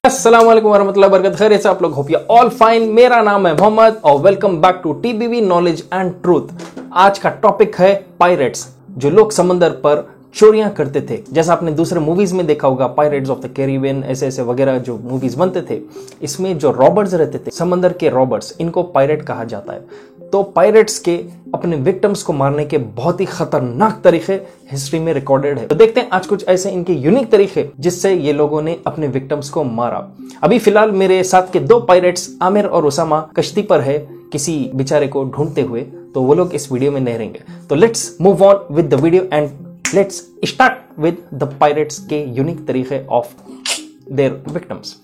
अस्सलाम वालेकुम वरहमतुल्लाहि वबरकातुहू। खैरियत से आप लोग होप ऑल फाइन। मेरा नाम है मोहम्मद और welcome back to TBV knowledge and truth. आज का टॉपिक है पायरेट्स, जो लोग समंदर पर चोरियां करते थे। जैसा आपने दूसरे मूवीज में देखा होगा, पायरेट्स ऑफ द कैरिबियन ऐसे ऐसे वगैरह जो मूवीज बनते थे, इसमें जो रॉबर्स रहते थे, समंदर के रॉबर्स, इनको पायरेट कहा जाता है। तो पायरेट्स के अपने विक्टिम्स को मारने के बहुत ही खतरनाक तरीके हिस्ट्री में रिकॉर्डेड है। तो देखते हैं आज कुछ ऐसे इनके यूनिक तरीके जिससे ये लोगों ने अपने विक्टिम्स को मारा। अभी फिलहाल मेरे साथ के दो पायरेट्स आमिर और उसामा कश्ती पर है किसी बेचारे को ढूंढते हुए, तो वो लोग इस वीडियो में नहीं रहेंगे। तो let's move on with the video and let's start with the pirates के यूनिक तरीके ऑफ देयर विक्टिम्स।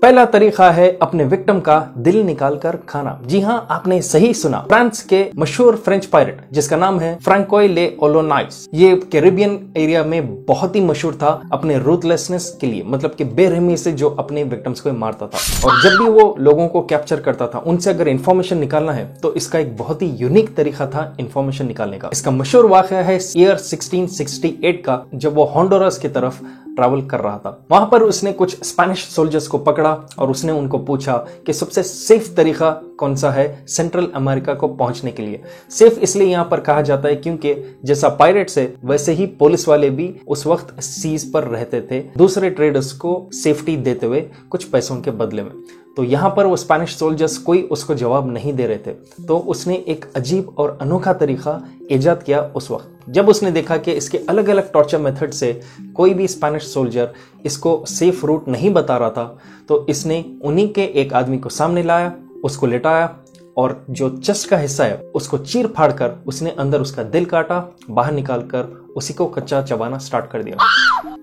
पहला तरीका है अपने विक्टिम का दिल निकालकर खाना। जी हां, आपने सही सुना। फ्रांस के मशहूर फ्रेंच पायरेट जिसका नाम है फ्रांकोई ले ओलोनाइस, ये कैरिबियन एरिया में बहुत ही मशहूर था अपने रूथलेसनेस के लिए, मतलब कि बेरहमी से जो अपने विक्टिम्स को मारता था। और जब भी वो लोगों को कैप्चर करता था, उनसे अगर इंफॉर्मेशन निकालना है तो इसका एक बहुत ही यूनिक तरीका था इंफॉर्मेशन निकालने का। इसका मशहूर वाकया है ईयर 1668 का, जब वो होंडुरास की तरफ ट्रैवल कर रहा था। वहां पर उसने कुछ स्पेनिश सोल्जर्स को पकड़ा और उसने उनको पूछा कि सबसे सेफ तरीका कौन सा है सेंट्रल अमेरिका को पहुंचने के लिए। सेफ इसलिए यहां पर कहा जाता है क्योंकि जैसा पायरेट्स है वैसे ही पुलिस वाले भी उस वक्त सीज पर रहते थे, दूसरे ट्रेडर्स को सेफ्टी देते हुए कुछ पैसों के बदले में। तो यहां पर वो स्पेनिश सोल्जर्स कोई उसको जवाब नहीं दे रहे थे, तो उसने एक अजीब और अनोखा तरीका इजाद किया उस वक्त। जब उसने देखा कि इसके अलग अलग टॉर्चर मेथड से कोई भी स्पेनिश सोल्जर इसको सेफ रूट नहीं बता रहा था, तो इसने उन्हीं के एक आदमी को सामने लाया, उसको लेटाया और जो चेस्ट का हिस्सा है उसको चीर फाड़ कर उसने अंदर उसका दिल काटा, बाहर निकालकर उसी को कच्चा चबाना स्टार्ट कर दिया।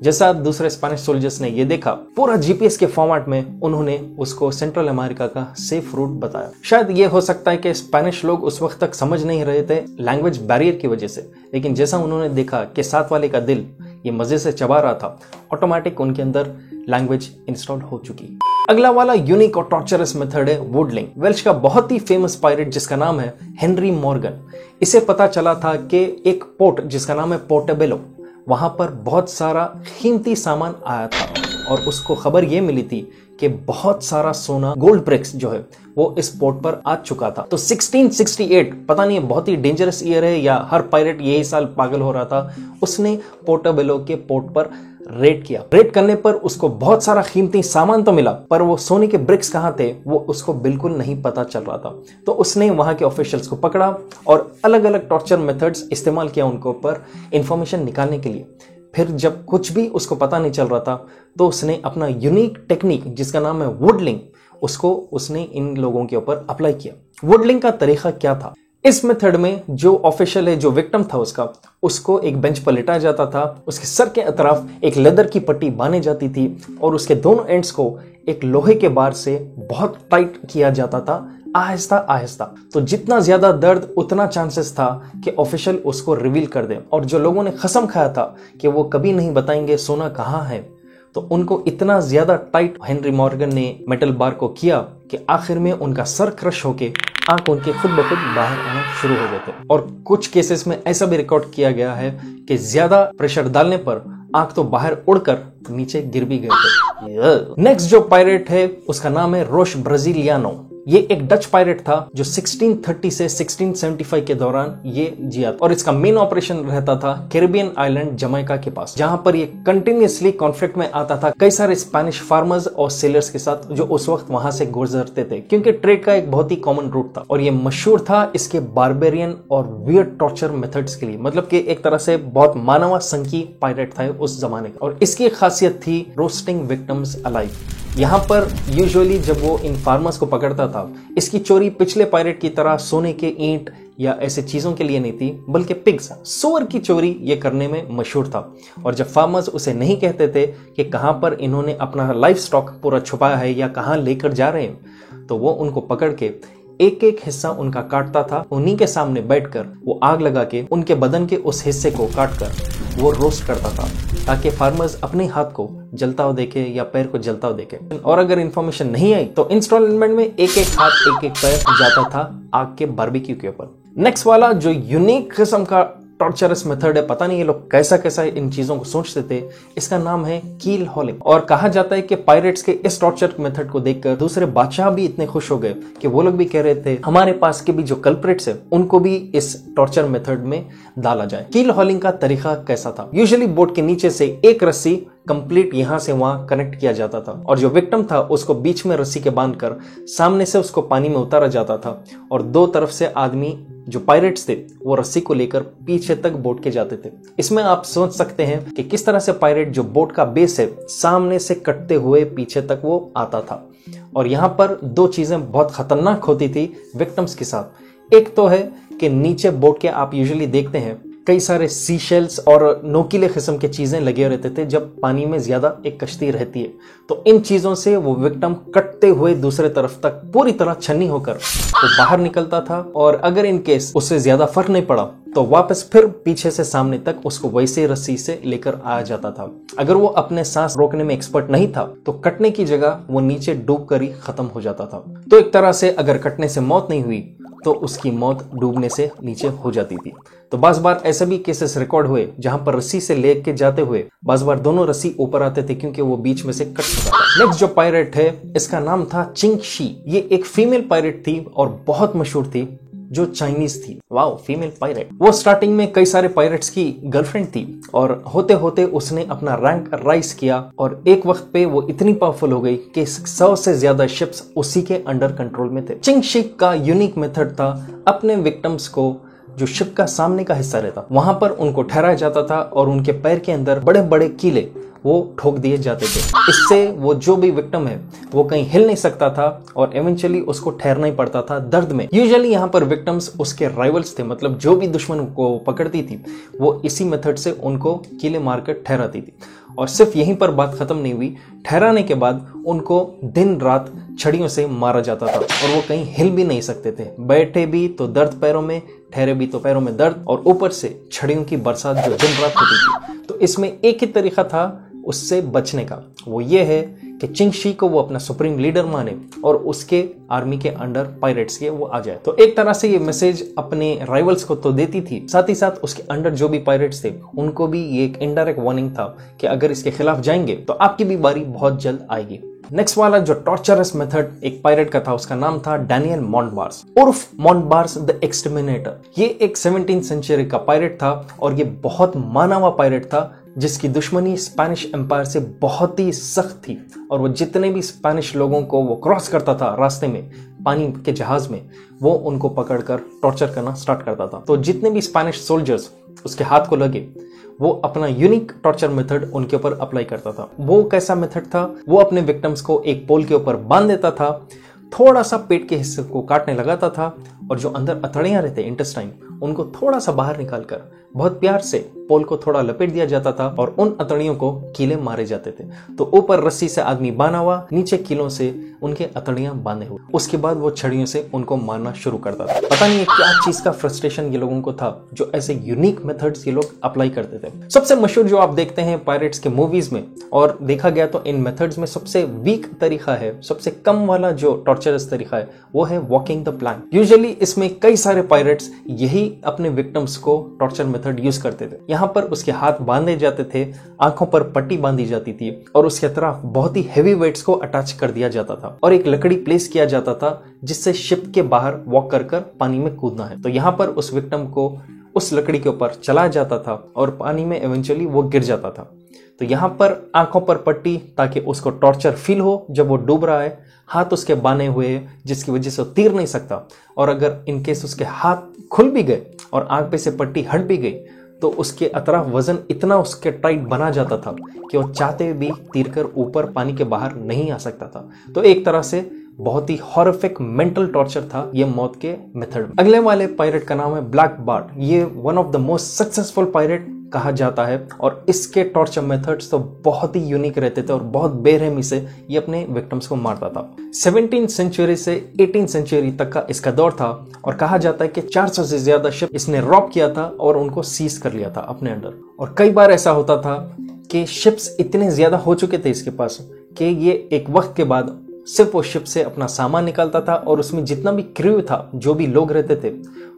जैसा दूसरे स्पेनिश सोल्जर्स ने ये देखा, पूरा जीपीएस के फॉर्मेट में उन्होंने उसको सेंट्रल अमेरिका का सेफ रूट बताया। शायद ये हो सकता है कि स्पेनिश लोग उस वक्त तक समझ नहीं रहे थे लैंग्वेज बैरियर की वजह से, लेकिन जैसा उन्होंने देखा कि साथ वाले का दिल ये मजे से चबा रहा था, ऑटोमेटिक उनके अंदर लैंग्वेज इंस्टॉल हो चुकी। अगला वाला यूनिक और टॉर्चरस मेथड है वुडलिंग। वेल्श का बहुत ही फेमस पायरेट जिसका नाम है हेनरी मॉर्गन, इसे पता चला था कि एक पोर्ट जिसका नाम है पोर्टोबेलो, वहां पर बहुत सारा कीमती सामान आया था और उसको खबर ये मिली थी कि बहुत सारा सोना, गोल्ड ब्रिक्स जो है वो इस पोर्ट पर आ चुका था। तो 1668, पता नहीं बहुत ही डेंजरस ईयर है या हर पायरेट यही साल पागल हो रहा था, उसने पोर्टोबेलो के पोर्ट पर रेड किया। रेड करने पर उसको बहुत सारा कीमती सामान तो मिला, पर वो सोने के ब्रिक्स कहां थे वो उसको बिल्कुल नहीं पता चल रहा था। तो उसने वहां के ऑफिशियल्स को पकड़ा और अलग अलग टॉर्चर मेथड्स इस्तेमाल किया उनके ऊपर इंफॉर्मेशन निकालने के लिए। फिर जब कुछ भी उसको पता नहीं चल रहा था, तो उसने अपना यूनिक टेक्निक जिसका नाम है वुडलिंग, उसको उसने इन लोगों के ऊपर अप्लाई किया। वुडलिंग का तरीका क्या था? इस मेथड में जो ऑफिशियल है, जो विक्टिम था उसको एक बेंच पर लिटाया जाता था, उसके सर के अतराफ एक लेदर की पट्टी बांधी जाती थी और उसके दोनों एंड्स को एक लोहे के बार से बहुत टाइट किया जाता था, आहिस्ता आहिस्ता। तो जितना ज्यादा दर्द उतना चांसेस था कि ऑफिशियल उसको रिवील कर दे। और जो लोगों ने कसम खाया था कि वो कभी नहीं बताएंगे सोना कहाँ है, तो उनको इतना ज्यादा टाइट हेनरी मॉर्गन ने मेटल बार को किया कि आखिर में उनका सर क्रश होके आंख उनके खुद ब खुद बाहर आना शुरू हो गए थे। और कुछ केसेस में ऐसा भी रिकॉर्ड किया गया है कि ज्यादा प्रेशर डालने पर आंख तो बाहर उड़कर नीचे गिर भी गए थे। नेक्स्ट जो पायरेट है उसका नाम है रोश ब्राजीलियानो। ये एक डच पायरेट था जो 1630 से 1675 के दौरान ये जिया और इसका मेन ऑपरेशन रहता था कैरिबियन आइलैंड जमैका के पास, जहां पर ये कंटिन्यूअसली कॉन्फ्लिक्ट में आता था कई सारे स्पेनिश फार्मर्स और सेलर्स के साथ जो उस वक्त वहां से गुजरते थे, क्योंकि ट्रेड का एक बहुत ही कॉमन रूट था। और ये मशहूर था इसके बारबेरियन और वियर्ड टॉर्चर मेथड्स के लिए, मतलब कि एक तरह से बहुत मानवासंकी पायरेट था उस जमाने का। और इसकी खासियत थी रोस्टिंग विक्टिम्स अलाइव। यहाँ पर यूजुअली जब वो इन फार्मर्स को पकड़ता था, इसकी चोरी पिछले पायरेट की तरह सोने के ईंट या ऐसे चीजों के लिए नहीं थी, बल्कि पिग्स, सूअर की चोरी ये करने में मशहूर था। और जब फार्मर्स उसे नहीं कहते थे कि कहां पर इन्होंने अपना लाइफ स्टॉक पूरा छुपाया है या कहां लेकर जा रहे हैं, तो वो उनको पकड़ के एक एक हिस्सा उनका काटता था। उन्हीं के सामने बैठकर वो आग लगा के उनके बदन के उस हिस्से को काटकर वो रोस्ट करता था, ताकि फार्मर्स अपने हाथ को जलता हुआ देखे या पैर को जलता हुआ देखे। और अगर इंफॉर्मेशन नहीं आई तो इंस्टॉलमेंट में एक एक हाथ एक एक पैर जाता था आग के बारबेक्यू के ऊपर। नेक्स्ट वाला जो यूनिक किस्म का टॉर्चरस मेथड है, पता नहीं ये लोग कैसा कैसा इन चीजों को सोचते थे, इसका नाम है कील हॉलिंग। और कहा जाता है कि पायरेट्स के इस टॉर्चर मेथड को देखकर दूसरे बादशाह भी इतने खुश हो गए कि वो लोग भी कह रहे थे हमारे पास के भी जो कल्प्रिट्स है उनको भी इस टॉर्चर मेथड में डाला जाए। कील हॉलिंग का तरीका कैसा था? यूजुअली बोट के नीचे से एक रस्सी कंप्लीट यहां से वहां कनेक्ट किया जाता था और जो विक्टिम था उसको बीच में रस्सी के बांधकर सामने से उसको पानी में उतारा जाता था और दो तरफ से आदमी जो पायरेट्स थे वो रस्सी को लेकर पीछे तक बोट के जाते थे। इसमें आप सोच सकते हैं कि किस तरह से पायरेट जो बोट का बेस है सामने से कटते हुए पीछे तक वो आता था। और यहाँ पर दो चीजें बहुत खतरनाक होती थी विक्टिम्स के साथ। एक तो है कि नीचे बोट के आप यूजुअली देखते हैं कई सारे सी शेल्स और नोकीले किस्म के चीजें लगे रहते थे जब पानी में ज्यादा एक कश्ती रहती है, तो इन चीजों से वो विक्टिम कटते हुए दूसरे तरफ तक पूरी तरह छन्नी होकर वो बाहर निकलता था और अगर इन केस उससे ज्यादा फर्क नहीं पड़ा तो वापस फिर पीछे से सामने तक उसको वैसे रस्सी से लेकर आ जाता था। अगर वो अपने सांस रोकने में एक्सपर्ट नहीं था तो कटने की जगह वो नीचे डूब कर ही खत्म हो जाता था। तो एक तरह से अगर कटने से मौत नहीं हुई तो उसकी मौत डूबने से नीचे हो जाती थी। तो बार बार ऐसे भी केसेस रिकॉर्ड हुए जहां पर रस्सी से लेके जाते हुए बार बार दोनों रस्सी ऊपर आते थे क्योंकि वो बीच में से कट चुका था। नेक्स्ट जो पायरेट है इसका नाम था चिंग शी। ये एक फीमेल पायरेट थी और बहुत मशहूर थी जो चाइनीज थी। Wow, female pirate. वो स्टार्टिंग में कई सारे पायरेट्स की गर्लफ्रेंड थी और होते होते उसने अपना रैंक राइज किया और एक वक्त पे वो इतनी पावरफुल हो गई कि 100 से ज्यादा शिप्स उसी के अंडर कंट्रोल में थे। चिंग शी का यूनिक मेथड था अपने विक्टिम्स को जो शिप का सामने का हिस्सा रहता वहां पर उनको ठहराया जाता था और उनके पैर के अंदर बड़े बड़े कीले वो ठोक दिए जाते थे। इससे वो जो भी विक्टिम है वो कहीं हिल नहीं सकता था और इवेंचुअली उसको ठहरना ही पड़ता था दर्द में। यूजुअली यहाँ पर विक्टिम्स उसके राइवल्स थे, मतलब जो भी दुश्मन को पकड़ती थी वो इसी मेथड से उनको कीले मारकर ठहराती थी। और सिर्फ यहीं पर बात खत्म नहीं हुई, ठहराने के बाद उनको दिन रात छड़ियों से मारा जाता था और वो कहीं हिल भी नहीं सकते थे। बैठे भी तो दर्द पैरों में, ठहरे भी तो पैरों में दर्द और ऊपर से छड़ियों की बरसात जो दिन रात होती थी। तो इसमें एक ही तरीका था उससे बचने का, वो ये है कि चिंग शी को वो अपना सुप्रीम लीडर माने और उसके आर्मी के अंडर पायरेट्स के वो आ जाए। तो एक तरह से ये मैसेज अपने राइवल्स को तो देती थी, साथ ही साथ उसके अंडर जो भी पायरेट्स थे उनको भी ये एक इनडायरेक्ट वार्निंग था कि अगर इसके खिलाफ जाएंगे तो आपकी भी बारी बहुत जल्द आएगी। नेक्स्ट वाला जो टॉर्चरस मेथड एक पायरेट का था उसका नाम था डैनियल मॉन्टबार्स उर्फ मॉन्टबार्स द एक्सटरमिनेटर। ये एक 17th सेंचुरी का पायरेट था और ये बहुत माना हुआ पायरेट था जिसकी दुश्मनी स्पेनिश एम्पायर से बहुत ही सख्त थी और वो जितने भी स्पेनिश लोगों को वो क्रॉस करता था रास्ते में पानी के जहाज में, वो उनको पकड़कर टॉर्चर करना स्टार्ट करता था। तो जितने भी स्पेनिश सोल्जर्स उसके हाथ को लगे वो अपना यूनिक टॉर्चर मेथड उनके ऊपर अप्लाई करता था। वो कैसा मेथड था? वो अपने विक्टिम्स को एक पोल के ऊपर बांध देता था, थोड़ा सा पेट के हिस्से को काटने लगाता था और जो अंदर अतड़ियां रहते इंटेस्टाइन उनको थोड़ा सा बाहर निकालकर बहुत प्यार से पोल को थोड़ा लपेट दिया जाता था और उन अतड़ियों को कीले मारे जाते थे। तो ऊपर रस्सी से आदमी बांधा हुआ, नीचे कीलों से उनके अतड़ियां बांधे हुए। उसके बाद वो छड़ियों से उनको मारना शुरू करता था। पता नहीं क्या चीज का फ्रस्ट्रेशन ये लोगों को था जो ऐसे यूनिक मेथड्स ये लोग अप्लाई करते थे। सबसे मशहूर जो आप देखते हैं पायरेट्स के मूवीज में और देखा गया तो इन मेथड्स में सबसे वीक तरीका है, सबसे कम वाला जो टॉर्चरस तरीका है वो है वॉकिंग द प्लैंक। यूजुअली इसमें कई सारे पायरेट्स यही अपने विक्टिम्स को टॉर्चर मेथड यूज करते थे। यहाँ पर उसके हाथ बांधे जाते थे, आंखों पर पट्टी बांधी जाती थी और उसके तरफ बहुत ही हेवी वेट्स को अटैच कर दिया जाता था और एक लकड़ी प्लेस किया जाता था जिससे शिप के बाहर वॉक कर कर पानी में कूदना है। तो यहाँ पर उस विक्टिम को उस लकड़ी के ऊपर चलाया जाता था और पानी में इवेंचुअली वो गिर जाता था। तो यहाँ पर आंखों पर पट्टी ताकि उसको टॉर्चर फील हो जब वो डूब रहा है, हाथ उसके बांधे हुए हैं जिसकी वजह से वो तीर नहीं सकता और अगर इनकेस उसके हाथ खुल भी गए और आंख पे से पट्टी हट भी गई तो उसके अतराफ वजन इतना उसके टाइट बना जाता था कि वो चाहते हुए भी तीर कर ऊपर पानी के बाहर नहीं आ सकता था। तो एक तरह से बहुत ही हॉरिफिक मेंटल टॉर्चर था ये मौत के मेथड। अगले वाले पायरेट का नाम है ब्लैक बार्ट। ये one of the most successful pirate कहा जाता है और इसके टॉर्चर मेथड्स तो बहुत ही यूनिक रहते थे और बहुत बेरहमी से ये अपने विक्टिम्स को मारता था। 17th सेंचुरी से 18th सेंचुरी तक का इसका दौर था और कहा जाता है कि 400 से ज्यादा शिप इसने रॉब किया था और उनको सीज कर लिया था अपने अंडर। और कई बार ऐसा होता था कि शिप्स इतने ज्यादा हो चुके थे इसके पास कि ये एक वक्त के बाद सिर्फ वो शिप से अपना सामान निकालता था और उसमें जितना भी क्रू था, जो भी लोग रहते थे,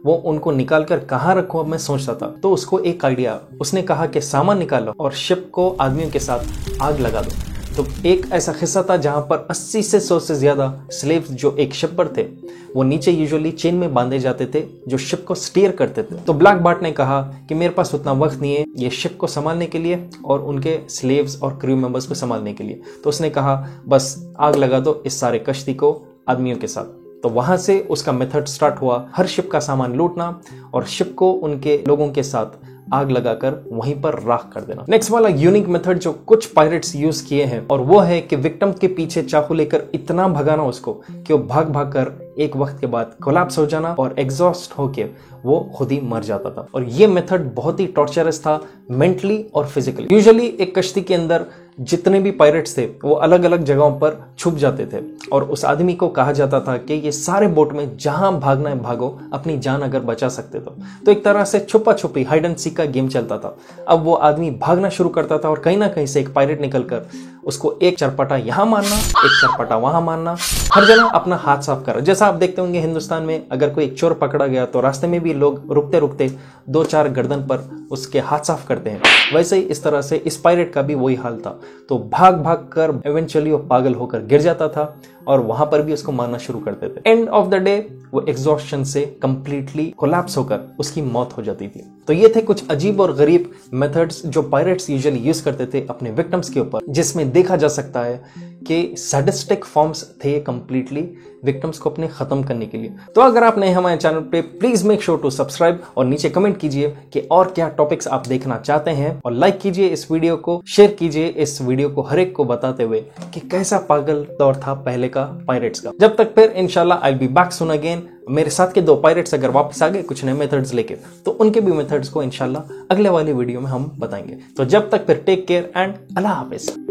वो उनको निकाल कर कहाँ रखूं अब मैं सोचता था। तो उसको एक आइडिया, उसने कहा कि सामान निकालो और शिप को आदमियों के साथ आग लगा दो। तो एक ऐसा हिस्सा था जहां पर 80 से 100 से ज्यादा स्लेव्स जो एक शिप पर थे, वो नीचे यूजुअली चेन में बांधे जाते थे जो शिप को स्टीयर करते थे। तो ब्लैक बार्ट ने कहा कि मेरे पास उतना वक्त नहीं है ये शिप को संभालने के लिए और उनके स्लेव्स और क्रू मेंबर्स को संभालने के लिए। तो उसने कहा बस आग लगा दो इस सारे कश्ती को आदमियों के साथ। तो वहां से उसका मेथड स्टार्ट हुआ, हर शिप का सामान लूटना और शिप को उनके लोगों के साथ आग लगाकर वहीं पर राख कर देना। नेक्स्ट वाला यूनिक मेथड जो कुछ पायरेट्स यूज किए हैं और वो है कि विक्टिम के पीछे चाकू लेकर इतना भगाना उसको कि वो भाग भाग कर एक वक्त के बाद कोलैप्स हो जाना और एग्जॉस्ट होके वो खुद ही मर जाता था। और ये मेथड बहुत ही टॉर्चरस था मेंटली और फिजिकली। यूजुअली एक कश्ती के अंदर जितने भी पायरेट्स थे वो अलग अलग जगहों पर छुप जाते थे और उस आदमी को कहा जाता था कि ये सारे बोट में जहां भागना है भागो, अपनी जान अगर बचा सकते तो एक तरह से छुपा छुपी हाइड एंड सीक का गेम चलता था। अब वो आदमी भागना शुरू करता था और कहीं ना कहीं से एक पायरेट निकलकर उसको एक चरपटा यहां मारना, एक चरपटा वहां मारना, हर जगह अपना हाथ साफ कर। जैसा आप देखते होंगे हिंदुस्तान में अगर कोई एक चोर पकड़ा गया तो रास्ते में भी लोग रुकते रुकते 2-4 गर्दन पर उसके हाथ साफ करते हैं, वैसे ही इस तरह से इस पायरेट का भी वही हाल था। तो भाग भाग कर इवेंचुअली वो पागल होकर गिर जाता था और वहां पर भी उसको मारना शुरू करते थे। एंड ऑफ द डे वो एग्जॉस्शन से कंप्लीटली कोलैप्स होकर उसकी मौत हो जाती थी। तो ये थे कुछ अजीब और गरीब मेथड्स जो पायरेट्स यूजुअली यूज करते थे अपने विक्टिम्स के ऊपर, जिसमें देखा जा सकता है कि सैडिस्टिक फॉर्म्स थे कंप्लीटली विक्टिम्स को अपने खत्म करने के लिए। तो अगर आप नए हमारे चैनल पे please make sure to subscribe और नीचे कमेंट कीजिए कि और क्या टॉपिक्स आप देखना चाहते हैं और लाइक कीजिए इस वीडियो को, शेयर कीजिए इस वीडियो को हर एक को बताते हुए कि कैसा पागल दौर था पहले का पायरेट्स का। जब तक फिर इंशाल्लाह I will be back soon again. मेरे साथ के 2 पायरेट्स अगर वापस आ गए कुछ नए मेथड्स लेके तो उनके भी मेथड्स को इंशाल्लाह अगले वाली वीडियो में हम बताएंगे। तो जब तक फिर टेक केयर एंड अल्लाह हाफिज।